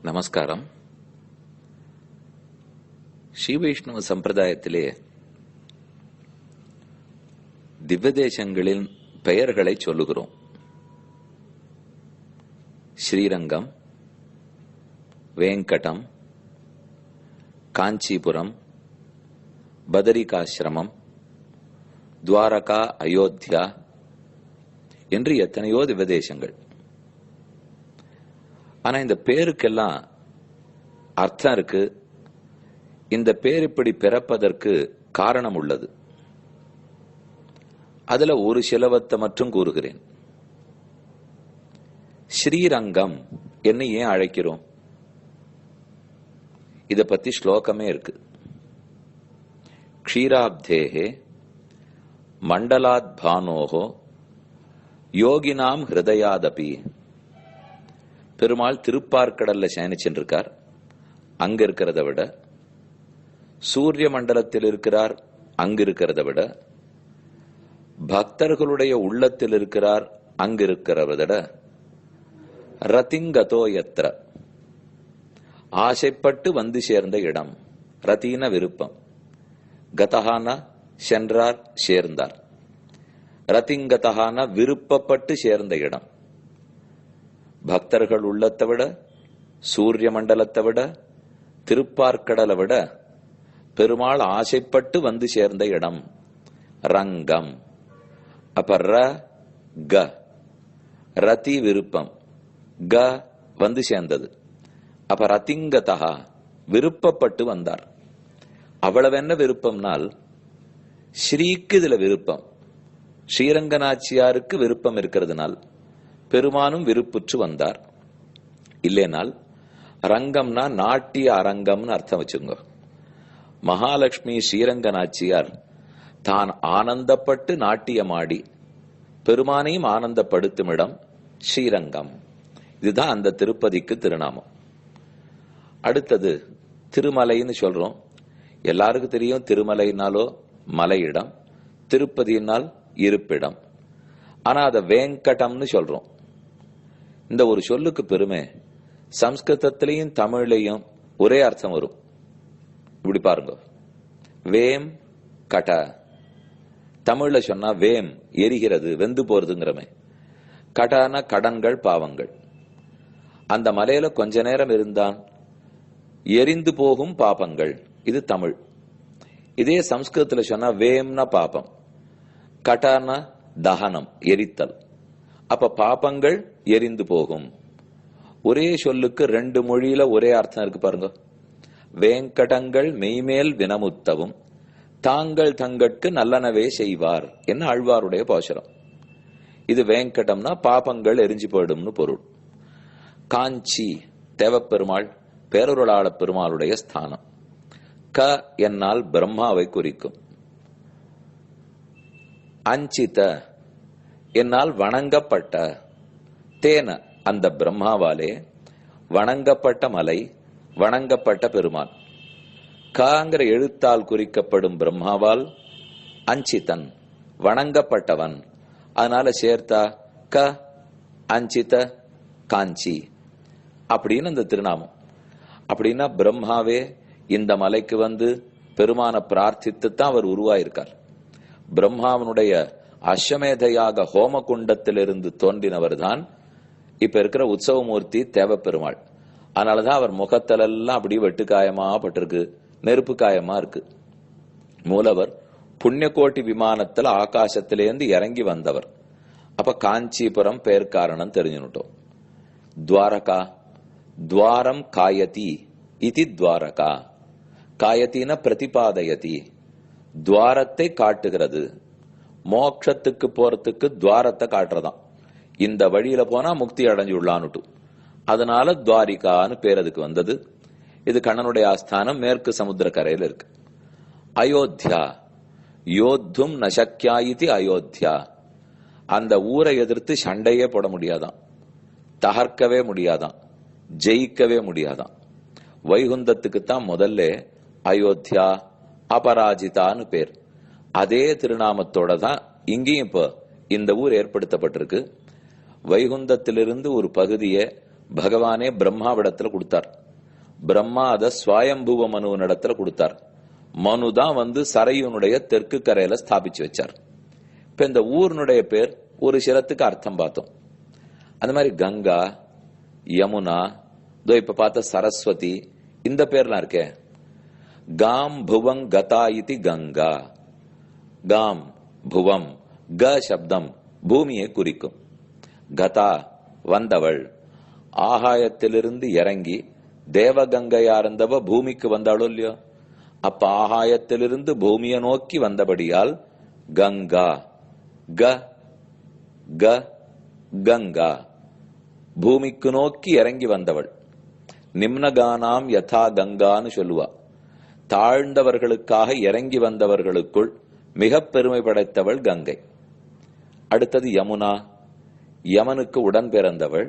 நமஸ்காரம். ஸ்ரீ வைஷ்ணவ சம்பிரதாயத்திலே திவ்யதேசங்களின் பெயர்களை சொல்லுகிறோம். ஸ்ரீரங்கம், வேங்கடம், காஞ்சிபுரம், பதரிகாசிரமம், துவாரகா, அயோத்தியா என்று எத்தனையோ திவ்யதேசங்கள். ஆனா இந்த பேருக்கெல்லாம் அர்த்தம் இருக்கு. இந்த பேர் இப்படி பிறப்பதற்கு காரணம் உள்ளது. அதுல ஒரு சிலவத்தை மட்டும் கூறுகிறேன். ஸ்ரீரங்கம் என்ன ஏன் அழைக்கிறோம்? இத பத்தி ஸ்லோகமே இருக்கு. க்ஷீராப்தேஹே மண்டலாத் பானோஹோ யோகினாம் ஹிருதயாதபி. பெருமாள் திருப்பார்க்கடல்ல சயனிச்சென்றிருக்கார். அங்க இருக்கிறத விட சூரிய மண்டலத்தில் இருக்கிறார். அங்க இருக்கிறத விட பக்தர்களுடைய உள்ளத்தில் இருக்கிறார். அங்க இருக்கிறத விட ரதிங்கதோ யத்ர, ஆசைப்பட்டு வந்து சேர்ந்த இடம். ரதீன விருப்பம், கதஹான சென்றார், சேர்ந்தார். ரதிங்கதஹான விருப்பப்பட்டு சேர்ந்த இடம். பக்தர்கள் உள்ளத்தை விட, சூரிய மண்டலத்தை விட, திருப்பார்க்கடலை விட பெருமாள் ஆசைப்பட்டு வந்து சேர்ந்த இடம் ரங்கம். அப்ப ர க, ரதி விருப்பம், க வந்து சேர்ந்தது. அப்ப ரதிங்கதா விருப்பப்பட்டு வந்தார். அவ்வளவு என்ன விருப்பம்னால், ஸ்ரீக்கு இதுல விருப்பம், ஸ்ரீரங்கநாச்சியாருக்கு விருப்பம் இருக்கிறதுனால் பெருமானும் விருப்புற்று வந்தார். இல்லைனால் ரங்கம்னா நாட்டிய அரங்கம்னு அர்த்தம் வச்சுங்க. மகாலட்சுமி ஸ்ரீரங்கநாச்சியார் தான் ஆனந்தப்பட்டு நாட்டியமாடி பெருமானையும் ஆனந்தப்படுத்தும் இடம் ஸ்ரீரங்கம். இதுதான் அந்த திருப்பதிக்கு திருநாமம். அடுத்தது திருமலைன்னு சொல்றோம். எல்லாருக்கும் தெரியும், திருமலைனாலோ மலையிடம், திருப்பதியினால் இருப்பிடம். ஆனா அத வேங்கடம்னு சொல்றோம். இந்த ஒரு சொல்லுக்கு பெருமை சம்ஸ்கிருதத்திலையும் தமிழ்லையும் ஒரே அர்த்தம் வரும். இப்படி பாருங்க, வேம் கட. தமிழ்ல சொன்னா வேம் எரிகிறது, வெந்து போறதுங்கிறமே. கடனா கடன்கள், பாவங்கள். அந்த மலையில கொஞ்ச நேரம் இருந்தான், எரிந்து போகும் பாபங்கள். இது தமிழ். இதே சம்ஸ்கிருதத்துல சொன்னா வேம்னா பாபம், கடனா தகனம், எரித்தல். அப்ப பாபங்கள் எரிந்து போகும். ஒரே சொல்லுக்கு ரெண்டு மொழியில ஒரே அர்த்தம் இருக்கு பாருங்க. வேங்கடங்கள் மெய்மேல் வினமுத்தவும் தாங்கள் தங்கட்கு நல்லனவே செய்வார் என்ன ஆழ்வாருடைய பாசுரம். இது வேங்கடம்னா பாபங்கள் எரிஞ்சு போயிடும்னு பொருள். காஞ்சி தேவப்பெருமாள் பேரருளாள பெருமாளுடைய ஸ்தானம். க என்னால் பிரம்மாவை குறிக்கும். அஞ்சித என்னால் வணங்கப்பட்ட. தேன அந்த பிரம்மாவாலே வணங்கப்பட்ட மலை, வணங்கப்பட்ட பெருமான். காங்கிற எழுத்தால் குறிக்கப்படும் பிரம்மாவால் அஞ்சிதன் வணங்கப்பட்டவன். அதனால சேர்த்தா க அஞ்சித காஞ்சி அப்படின்னு அந்த திருநாமம். அப்படின்னா பிரம்மாவே இந்த மலைக்கு வந்து பெருமான பிரார்த்தித்து தான் அவர் உருவாயிருக்கார். பிரம்மாவனுடைய அஸ்வமேதையாக ஹோம குண்டத்திலிருந்து தோன்றினவர் தான் இப்ப இருக்கிற உற்சவமூர்த்தி தேவப்பெருமாள். அதனாலதான் அவர் முகத்திலெல்லாம் அப்படி வெட்டுக்காயமா பட்டிருக்கு, நெருப்பு காயமா இருக்கு. மூலவர் புண்ணியகோட்டி விமானத்துல ஆகாசத்திலேருந்து இறங்கி வந்தவர். அப்ப காஞ்சிபுரம் பெயர் காரணம் தெரிஞ்சுட்டோம். துவாரகா, துவாரம் காயதி இது துவாரகா. காயத்தின பிரதிபாதயதி, துவாரத்தை காட்டுகிறது. மோட்சத்துக்கு போறதுக்கு துவாரத்தை காட்டுறதாம். இந்த வழியில போனா முக்தி அடைஞ்சுள்ளான்னுட்டு. அதனால துவாரிகான்னு பேர் அதுக்கு வந்தது. இது கண்ணனுடைய ஆஸ்தானம், மேற்கு சமுத்திர கரையில இருக்கு. அயோத்தியா, யோத்தும் நசக்கியாயிதி அயோத்தியா. அந்த ஊரை எதிர்த்து சண்டையே போட முடியாதான், தகர்க்கவே முடியாதான், ஜெயிக்கவே முடியாதான். வைகுந்தத்துக்குத்தான் முதல்ல அயோத்தியா அபராஜிதான்னு பேர். அதே திருநாமத்தோட தான் இங்கேயும் இப்ப இந்த ஊர் ஏற்படுத்தப்பட்டிருக்கு. வைகுந்தத்திலிருந்து ஒரு பகுதியை பகவானே பிரம்மாவிடத்துல கொடுத்தார். பிரம்மா அத ஸ்வயம்புவ மனுவின் இடத்துல கொடுத்தார். மனுதான் சரையுனுடைய தெற்கு கரையில ஸ்தாபிச்சு வச்சார். இப்ப இந்த ஊர்னுடைய பேர் ஒரு சிலத்துக்கு அர்த்தம் பார்த்தோம். அந்த மாதிரி கங்கா, யமுனா, இப்ப பார்த்த சரஸ்வதி, இந்த பேர்லாம் இருக்கே. காம் புவங் கதா இதி கங்கா. காம் புவம், க சப்தம் பூமியை குறிக்கும். கதா வந்தவள், ஆகாயத்திலிருந்து இறங்கி தேவகங்கையா இருந்தவ பூமிக்கு வந்தாளோ இல்லையோ, அப்ப ஆகாயத்திலிருந்து பூமியை நோக்கி வந்தபடியால் கங்கா. க க கங்கா, பூமிக்கு நோக்கி இறங்கி வந்தவள். நிம்னகானாம் யதா கங்கான்னு சொல்லுவா. தாழ்ந்தவர்களுக்காக இறங்கி வந்தவர்களுக்குள் மிக பெருமை படைத்தவள் கங்கை. அடுத்தது யமுனா. யமனுக்கு உடன் பிறந்தவள்,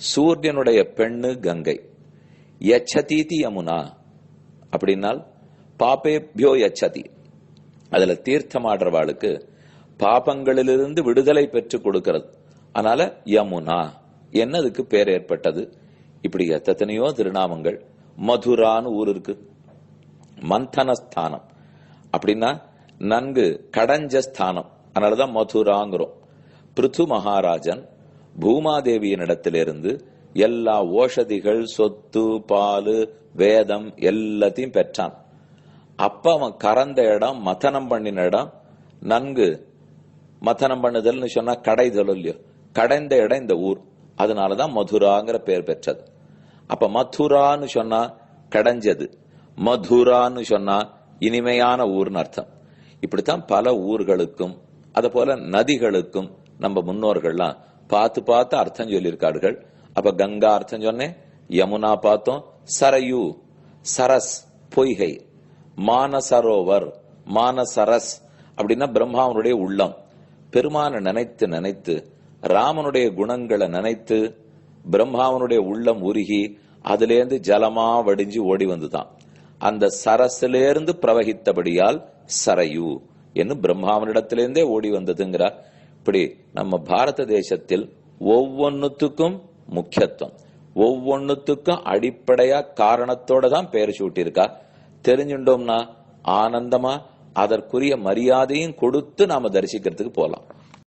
சூரியனுடைய பெண்ணு கங்கை. யச்சதீதி யமுனா அப்படின்னால் பாபேபியோ யச்சதி, அதுல தீர்த்தமாடுறவாளுக்கு பாபங்களிலிருந்து விடுதலை பெற்று கொடுக்கிறது. அதனால யமுனா என்னதுக்கு பேர் ஏற்பட்டது. இப்படி எத்தனையோ திருநாமங்கள். மதுரான்னு ஊர் இருக்கு, மந்தனஸ்தானம் அப்படின்னா நன்கு கடைஞ்ச ஸ்தானம், அதனாலதான் மதுராங்கிறோம். பிருத்து மகாராஜன் பூமாதேவியின் இடத்திலிருந்து எல்லா ஓஷதிகள், சொத்து, பாலு, வேதம் எல்லாத்தையும் பெற்றான். அப்ப அவன் கறந்த இடம், மதனம் பண்ணின இடம், நன்கு மதனம் பண்ணுதல்னு சொன்னா கடைதல் இல்லையோ, கடைந்த இடம் இந்த ஊர். அதனாலதான் மதுராங்கிற பேர் பெற்றது. அப்ப மதுரான்னு சொன்னா கடைஞ்சது, மதுரான்னு சொன்னா இனிமையான ஊர்னு அர்த்தம். இப்படித்தான் பல ஊர்களுக்கும் அத போல நதிகளுக்கும் நம்ம முன்னோர்கள்லாம் பார்த்து பார்த்து அர்த்தம் சொல்லியிருக்கார்கள். அப்ப கங்கா அர்த்தம் சொன்னேன், யமுனா பார்த்தோம், சரயு சரஸ் பொய்கை, மானசரோவர் மானசரஸ் அப்படின்னா பிரம்மாவனுடைய உள்ளம். பெருமான நினைத்து நினைத்து ராமனுடைய குணங்களை நினைத்து பிரம்மாவனுடைய உள்ளம் உருகி அதிலேருந்து ஜலமா வடிஞ்சு ஓடி வந்துதான். அந்த சரசிலிருந்து பிரவகித்தபடியால் சரையு என்று பிரம்மாவனிடத்திலிருந்தே ஓடி வந்ததுங்கிறார். இப்படி நம்ம பாரத தேசத்தில் ஒவ்வொன்னுத்துக்கும் முக்கியத்துவம், ஒவ்வொன்னுத்துக்கும் அடிப்படையா காரணத்தோட தான் பெயர் சூட்டியிருக்கா. தெரிஞ்சுட்டோம்னா ஆனந்தமா அதற்குரிய மரியாதையும் கொடுத்து நாம தரிசிக்கிறதுக்கு போலாம்.